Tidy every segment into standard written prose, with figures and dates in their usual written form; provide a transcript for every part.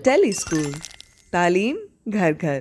ٹیلی school, تعلیم گھر گھر۔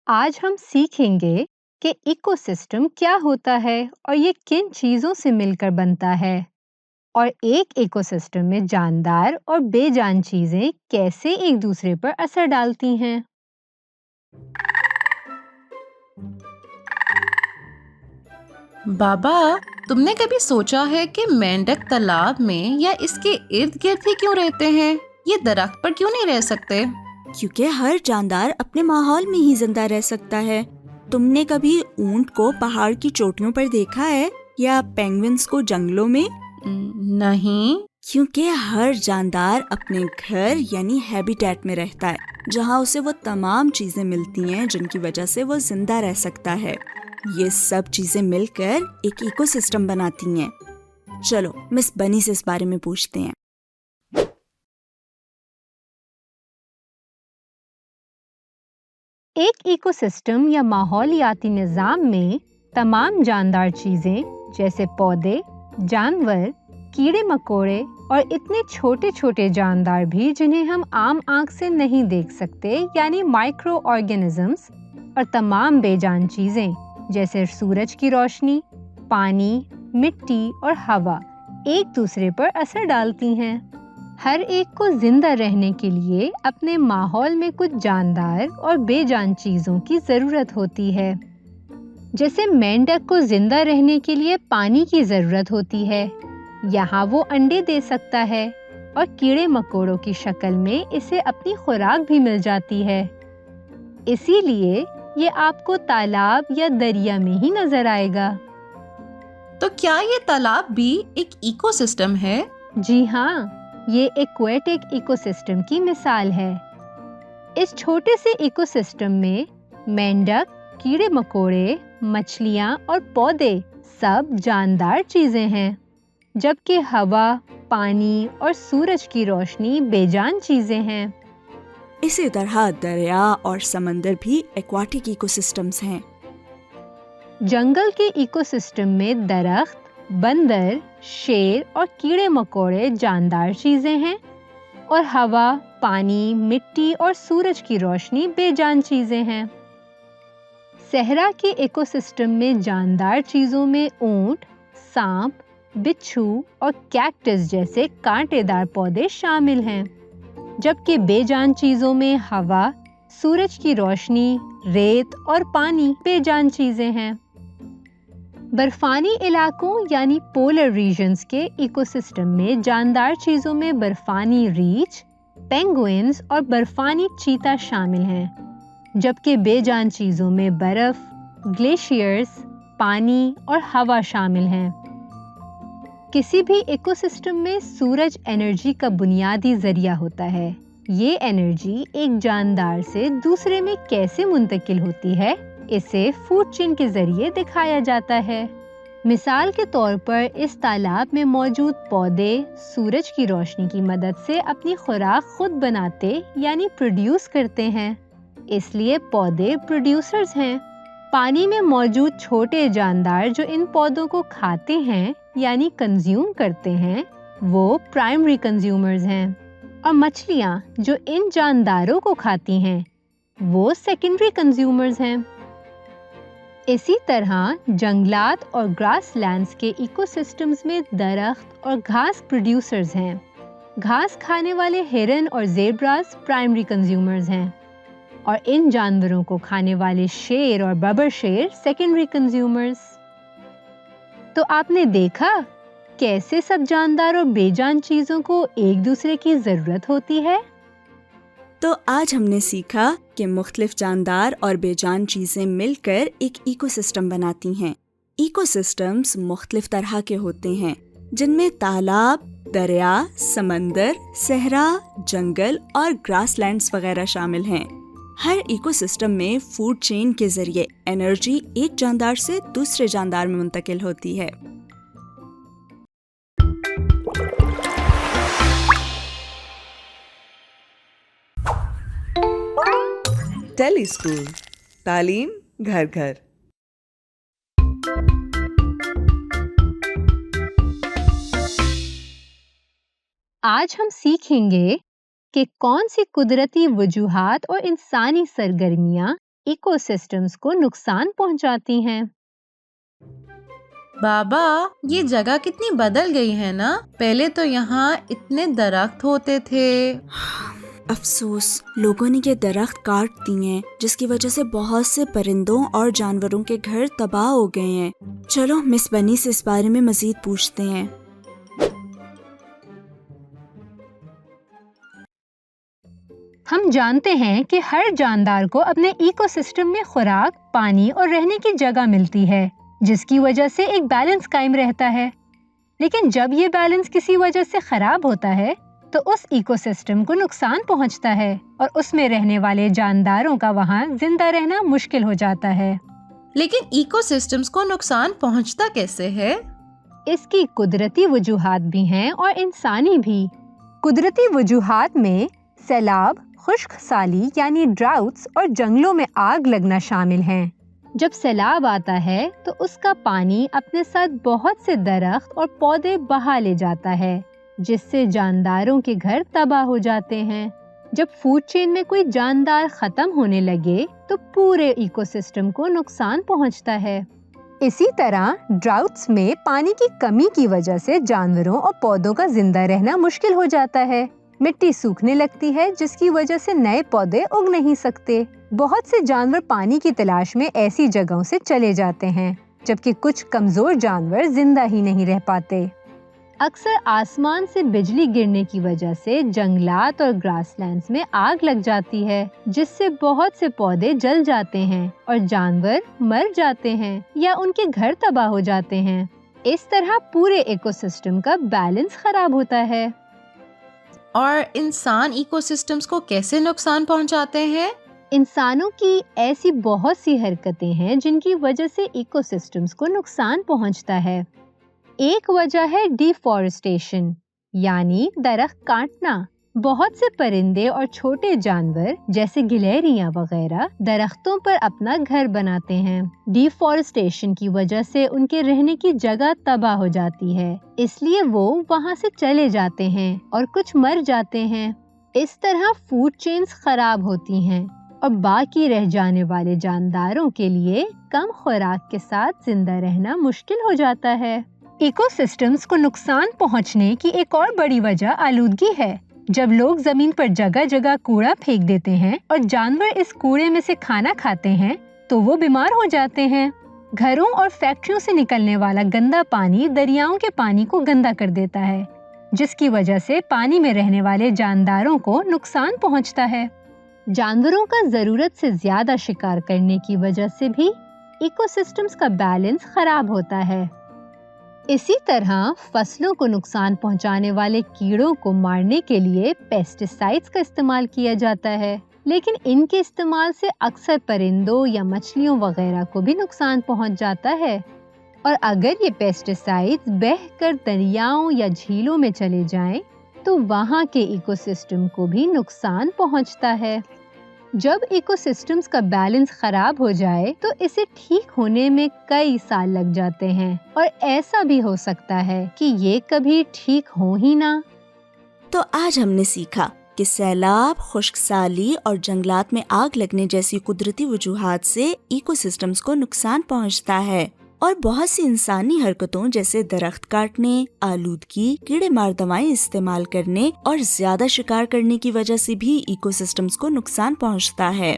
آج ہم سیکھیں گے کہ ایکو سسٹم کیا ہوتا ہے اور یہ کن چیزوں سے مل کر بنتا ہے، اور ایک ایکو سسٹم میں جاندار اور بے جان چیزیں کیسے ایک دوسرے پر اثر ڈالتی ہیں۔ بابا، تم نے کبھی سوچا ہے کہ مینڈک تالاب میں یا اس کے ارد گرد ہی کیوں رہتے ہیں؟ یہ درخت پر کیوں نہیں رہ سکتے؟ کیونکہ ہر جاندار اپنے ماحول میں ہی زندہ رہ سکتا ہے۔ تم نے کبھی اونٹ کو پہاڑ کی چوٹیوں پر دیکھا ہے یا پینگوئنز کو جنگلوں میں؟ نہیں۔ کیونکہ ہر جاندار اپنے گھر یعنی ہیبیٹیٹ میں رہتا ہے، جہاں اسے وہ تمام چیزیں ملتی ہیں جن کی وجہ سے وہ زندہ رہ سکتا ہے۔ یہ سب چیزیں مل کر ایک ایکو سسٹم بناتی ہیں۔ چلو مس بنی سے اس بارے میں پوچھتے ہیں۔ ایک ایکو سسٹم یا ماحولیاتی نظام میں تمام جاندار چیزیں جیسے پودے، جانور، کیڑے مکوڑے اور اتنے چھوٹے چھوٹے جاندار بھی جنہیں ہم عام آنکھ سے نہیں دیکھ سکتے یعنی مائکرو آرگینزمز، اور تمام بے جان چیزیں جیسے سورج کی روشنی، پانی، مٹی اور ہوا ایک دوسرے پر اثر ڈالتی ہیں۔ ہر ایک کو زندہ رہنے کے لیے اپنے ماحول میں کچھ جاندار اور بے جان چیزوں کی ضرورت ہوتی ہے۔ جیسے مینڈک کو زندہ رہنے کے لیے پانی کی ضرورت ہوتی ہے، یہاں وہ انڈے دے سکتا ہے، اور کیڑے مکوڑوں کی شکل میں اسے اپنی خوراک بھی مل جاتی ہے۔ اسی لیے یہ آپ کو تالاب یا دریا میں ہی نظر آئے گا۔ تو کیا یہ تالاب بھی ایک ایکو سسٹم ہے؟ جی ہاں، یہ ایکویٹک ایکو سسٹم کی مثال ہے۔ اس چھوٹے سے ایکو سسٹم میں مینڈک، کیڑے مکوڑے، مچھلیاں اور پودے سب جاندار چیزیں ہیں، جبکہ ہوا، پانی اور سورج کی روشنی بے جان چیزیں ہیں۔ اسی طرح دریا اور سمندر بھی ایکواٹک ایکو سسٹمز ہیں۔ جنگل کے ایکو سسٹم میں درخت، بندر، شیر اور کیڑے مکوڑے جاندار چیزیں ہیں، اور ہوا، پانی، مٹی اور سورج کی روشنی بے جان چیزیں ہیں۔ صحرا کے ایکو سسٹم میں جاندار چیزوں میں اونٹ، سانپ، بچھو اور کیکٹس جیسے کانٹے دار پودے شامل ہیں، جبکہ بے جان چیزوں میں ہوا، سورج کی روشنی، ریت اور پانی بے جان چیزیں ہیں۔ برفانی علاقوں یعنی پولر ریجنز کے ایکو سسٹم میں جاندار چیزوں میں برفانی ریچھ، پینگوئنز اور برفانی چیتا شامل ہیں، جبکہ بے جان چیزوں میں برف، گلیشیئرز، پانی اور ہوا شامل ہیں۔ کسی بھی ایکو سسٹم میں سورج انرجی کا بنیادی ذریعہ ہوتا ہے۔ یہ انرجی ایک جاندار سے دوسرے میں کیسے منتقل ہوتی ہے، اسے فوڈ چین کے ذریعے دکھایا جاتا ہے۔ مثال کے طور پر اس تالاب میں موجود پودے سورج کی روشنی کی مدد سے اپنی خوراک خود بناتے یعنی پروڈیوس کرتے ہیں، اس لیے پودے پروڈیوسرز ہیں۔ پانی میں موجود چھوٹے جاندار جو ان پودوں کو کھاتے ہیں یعنی کنزیوم کرتے ہیں، وہ پرائمری کنزیومرز ہیں، اور مچھلیاں جو ان جانداروں کو کھاتی ہیں وہ سیکنڈری کنزیومرز ہیں۔ اسی طرح جنگلات اور گراس لینڈز کے ایکو سسٹمز میں درخت اور گھاس پروڈیوسرز ہیں۔ گھاس کھانے والے ہرن اور زیبراز پرائمری کنزیومرز ہیں، اور ان جانوروں کو کھانے والے شیر اور ببر شیر سیکنڈری کنزیومرز۔ تو آپ نے دیکھا، कैसे सब जानदार और बेजान चीजों को एक दूसरे की जरूरत होती है। तो आज हमने सीखा कि मुख्तलिफ जानदार और बेजान चीजें मिलकर एक इकोसिस्टम बनाती हैं। इकोसिस्टम्स मुख्तलिफ तरह के होते हैं, जिनमें तालाब, दरिया, समंदर, सहरा, जंगल और ग्रासलैंड्स वगैरह शामिल हैं। हर इकोसिस्टम में फूड चेन के जरिए एनर्जी एक जानदार से दूसरे जानदार में मुंतकिल होती है। टेली स्कूल, तालीम घर घर। आज हम सीखेंगे कि कौन सी कुदरती वजूहात और इंसानी सरगर्मियां इकोसिस्टम्स को नुकसान पहुंचाती हैं। बाबा, ये जगह कितनी बदल गई है ना। पहले तो यहाँ इतने दरख्त होते थे। अफसोस, लोगों ने ये दरख्त काट दिए हैं, जिसकी वजह से बहुत से परिंदों और जानवरों के घर तबाह हो गए हैं। चलो मिस बनी से इस बारे में मजीद पूछते हैं। हम जानते हैं कि हर जानदार को अपने इकोसिस्टम में खुराक, पानी और रहने की जगह मिलती है, जिसकी वजह से एक बैलेंस कायम रहता है। लेकिन जब ये बैलेंस किसी वजह से खराब होता है तो उस इकोसिस्टम को नुकसान पहुंचता है और उसमें रहने वाले जानदारों का वहाँ जिंदा रहना मुश्किल हो जाता है। लेकिन इकोसिस्टम्स को नुकसान पहुंचता कैसे है? इसकी कुदरती वजूहात भी हैं और इंसानी भी। कुदरती वजूहात में सैलाब, खुश्क साली यानी ड्राउट्स और जंगलों में आग लगना शामिल हैं। जब सैलाब आता है तो उसका पानी अपने साथ बहुत से दरख्त और पौधे बहा ले जाता है, जिससे जानदारों के घर तबाह हो जाते हैं। जब फूड चेन में कोई जानदार खत्म होने लगे तो पूरे इकोसिस्टम को नुकसान पहुंचता है। इसी तरह ड्राउट्स में पानी की कमी की वजह से जानवरों और पौधों का जिंदा रहना मुश्किल हो जाता है। मिट्टी सूखने लगती है, जिसकी वजह से नए पौधे उग नहीं सकते। बहुत से जानवर पानी की तलाश में ऐसी जगहों से चले जाते हैं, जबकि कुछ कमजोर जानवर जिंदा ही नहीं रह पाते। अक्सर आसमान से बिजली गिरने की वजह से जंगलात और ग्रासलैंड्स में आग लग जाती है, जिससे बहुत से पौधे जल जाते हैं और जानवर मर जाते हैं या उनके घर तबाह हो जाते हैं। इस तरह पूरे इकोसिस्टम का बैलेंस खराब होता है। और इंसान इकोसिस्टम्स को कैसे नुकसान पहुंचाते हैं? इंसानों की ऐसी बहुत सी हरकतें हैं जिनकी वजह से इकोसिस्टम्स को नुकसान पहुंचता है। एक वजह है डिफॉरेस्टेशन, यानी दरख्त काटना। बहुत से परिंदे और छोटे जानवर जैसे गिलहरियां वगैरह दरख्तों पर अपना घर बनाते हैं। डिफॉरेस्टेशन की वजह से उनके रहने की जगह तबाह हो जाती है, इसलिए वो वहां से चले जाते हैं और कुछ मर जाते हैं। इस तरह फूड चेन्स खराब होती हैं और बाकी रह जाने वाले जानदारों के लिए कम खुराक के साथ जिंदा रहना मुश्किल हो जाता है। इकोसिस्टम्स को नुकसान पहुंचने की एक और बड़ी वजह आलूदगी है। जब लोग जमीन पर जगह जगह कूड़ा फेंक देते हैं और जानवर इस कूड़े में से खाना खाते हैं तो वो बीमार हो जाते हैं। घरों और फैक्ट्रियों से निकलने वाला गंदा पानी दरियाओं के पानी को गंदा कर देता है, जिसकी वजह से पानी में रहने वाले जानदारों को नुकसान पहुंचता है। जानवरों का जरूरत से ज्यादा शिकार करने की वजह से भी इकोसिस्टम्स का बैलेंस खराब होता है। इसी तरह फसलों को नुकसान पहुंचाने वाले कीड़ों को मारने के लिए पेस्टिसाइड्स का इस्तेमाल किया जाता है, लेकिन इनके इस्तेमाल से अक्सर परिंदों या मछलियों वगैरह को भी नुकसान पहुंच जाता है। और अगर ये पेस्टिसाइड्स बहकर दरियाओं या झीलों में चले जाएं, तो वहाँ के इकोसिस्टम को भी नुकसान पहुंचता है। जब इकोसिस्टम्स का बैलेंस खराब हो जाए तो इसे ठीक होने में कई साल लग जाते हैं और ऐसा भी हो सकता है कि ये कभी ठीक हो ही ना। तो आज हमने सीखा कि सैलाब, खुश्कसाली और जंगलात में आग लगने जैसी कुदरती वजूहात से इकोसिस्टम्स को नुकसान पहुंचता है और बहुत सी इंसानी हरकतों जैसे दरख्त काटने, आलूदगी, कीड़े मार दवाएं इस्तेमाल करने और ज्यादा शिकार करने की वजह से भी इकोसिस्टम्स को नुकसान पहुंचता है।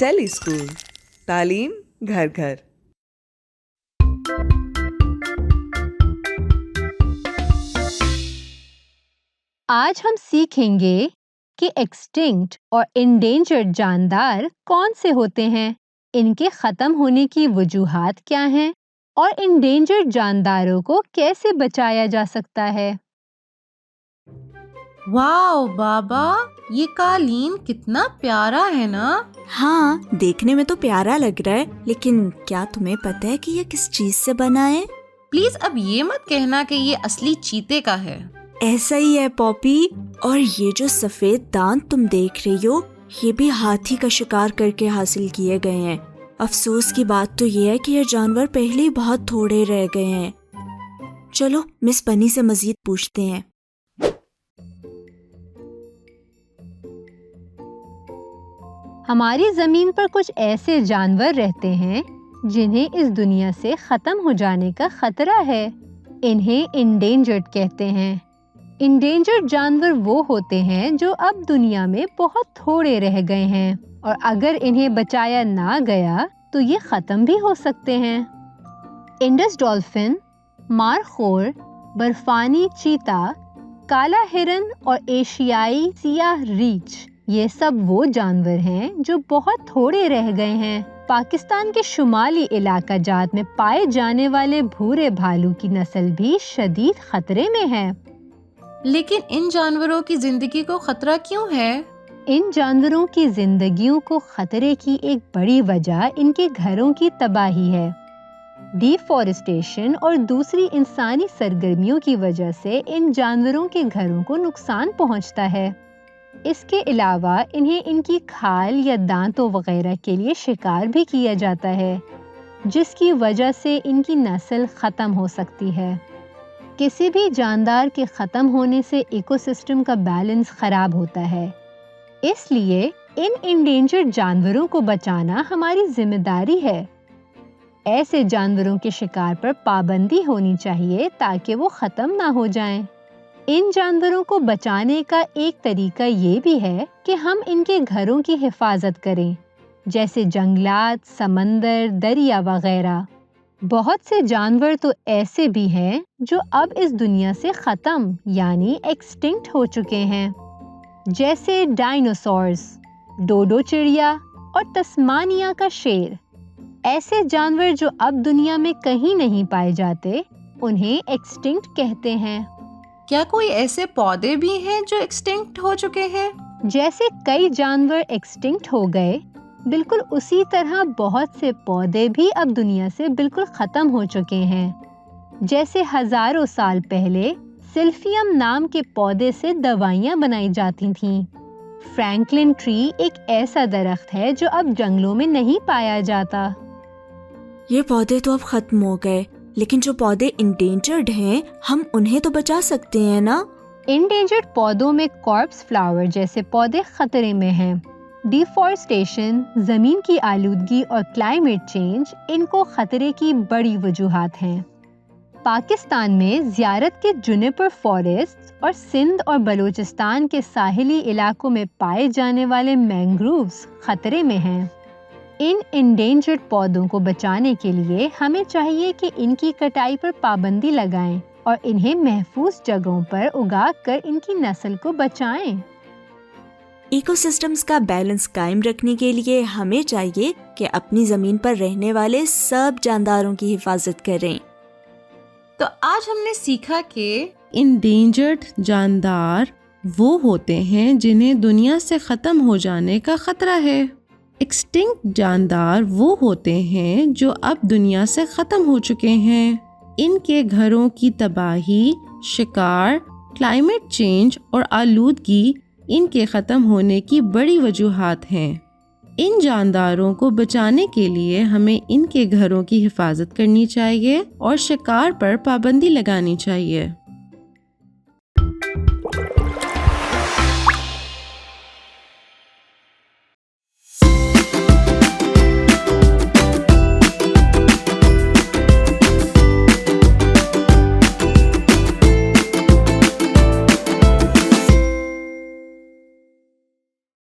टेली स्कूल तालीम घर घर। आज हम सीखेंगे कि एक्सटिंक्ट और इंडेंजर्ड जानदार कौन से होते हैं, इनके खत्म होने की वजूहात क्या हैं और इंडेंजर्ड जानदारों को कैसे बचाया जा सकता है। वाओ बाबा, ये कालीन कितना प्यारा है ना। हाँ, देखने में तो प्यारा लग रहा है, लेकिन क्या तुम्हें पता है कि ये किस चीज से बना है? प्लीज अब ये मत कहना कि ये असली चीते का है। ऐसा ही है पॉपी, और ये जो सफेद दांत तुम देख रही हो, ये भी हाथी का शिकार करके हासिल किए गए हैं। अफसोस की बात तो ये है कि ये जानवर पहले ही बहुत थोड़े रह गए हैं। चलो मिस बनी से मजीद पूछते हैं। हमारी जमीन पर कुछ ऐसे जानवर रहते हैं जिन्हें इस दुनिया से खत्म हो जाने का खतरा है। इन्हें इंडेंजर्ड कहते हैं। इंडेंजर्ड जानवर वो होते हैं जो अब दुनिया में बहुत थोड़े रह गए हैं और अगर इन्हें बचाया ना गया तो ये खत्म भी हो सकते हैं। इंडस डॉल्फिन, मारखोर, बर्फानी चीता, काला हिरन और एशियाई सियाह रीछ, ये सब वो जानवर हैं जो बहुत थोड़े रह गए हैं। पाकिस्तान के शुमाली इलाका जात में पाए जाने वाले भूरे भालू की नस्ल भी शदीद खतरे में है। लेकिन इन जानवरों की जिंदगी को खतरा क्यों है? इन जानवरों की जिंदगियों को खतरे की एक बड़ी वजह इनके घरों की तबाही है। डिफॉरेस्टेशन और दूसरी इंसानी सरगर्मियों की वजह से इन जानवरों के घरों को नुकसान पहुंचता है। इसके अलावा इन्हें इनकी खाल या दांतों वगैरह के लिए शिकार भी किया जाता है, जिसकी वजह से इनकी नस्ल खत्म हो सकती है। किसी भी जानदार के खत्म होने से इकोसिस्टम का बैलेंस खराब होता है। इसलिए इन इंडेंजर्ड जानवरों को बचाना हमारी जिम्मेदारी है। ऐसे जानवरों के शिकार पर पाबंदी होनी चाहिए ताकि वो खत्म ना हो जाएं। इन जानवरों को बचाने का एक तरीका ये भी है कि हम इनके घरों की हिफाजत करें, जैसे जंगलात, समंदर, दरिया वगैरह। बहुत से जानवर तो ऐसे भी हैं जो अब इस दुनिया से खत्म यानी एक्सटिंक्ट हो चुके हैं, जैसे डायनासोर्स, डोडो चिड़िया और तस्मानिया का शेर। ऐसे जानवर जो अब दुनिया में कहीं नहीं पाए जाते, उन्हें एक्सटिंक्ट कहते हैं। क्या कोई ऐसे पौधे भी हैं जो एक्सटिंक्ट हो चुके हैं? जैसे कई जानवर एक्सटिंक्ट हो गए, बिल्कुल उसी तरह बहुत से पौधे भी अब दुनिया से बिल्कुल खत्म हो चुके हैं। जैसे हजारों साल पहले सिल्फियम नाम के पौधे से दवाइयाँ बनाई जाती थीं। फ्रैंकलिन ट्री एक ऐसा दरख्त है जो अब जंगलों में नहीं पाया जाता। ये पौधे तो अब खत्म हो गए, लेकिन जो पौधे इंडेंजर्ड हैं, हम उन्हें तो बचा सकते हैं ना? इंडेंजर्ड पौधों में कॉर्प्स फ्लावर जैसे पौधे खतरे में हैं। डिफॉरेस्टेशन, जमीन की आलूदगी और क्लाइमेट चेंज इनको खतरे की बड़ी वजूहात हैं। पाकिस्तान में ज़ियारत के जुनिपर फॉरेस्ट और सिंध और बलूचिस्तान के साहिली इलाकों में पाए जाने वाले मैंग्रोव्स खतरे में हैं। इन इंडेंजर्ड पौधों को बचाने के लिए हमें चाहिए कि इनकी कटाई पर पाबंदी लगाएं और इन्हें महफूज जगहों पर उगाकर इनकी नस्ल को बचाएं। इकोसिस्टम्स का बैलेंस कायम रखने के लिए हमें चाहिए कि अपनी जमीन पर रहने वाले सब जानदारों की हिफाजत करें। तो आज हमने सीखा कि इंडेंजर्ड जानदार वो होते हैं जिन्हें दुनिया से खत्म हो जाने का खतरा है। एक्सटिंक्ट जानदार वो होते हैं जो अब दुनिया से खत्म हो चुके हैं। इनके घरों की तबाही, शिकार, क्लाइमेट चेंज और आलूदगी इनके ख़त्म होने की बड़ी वजूहात हैं। इन जानदारों को बचाने के लिए हमें इनके घरों की हिफाजत करनी चाहिए और शिकार पर पाबंदी लगानी चाहिए।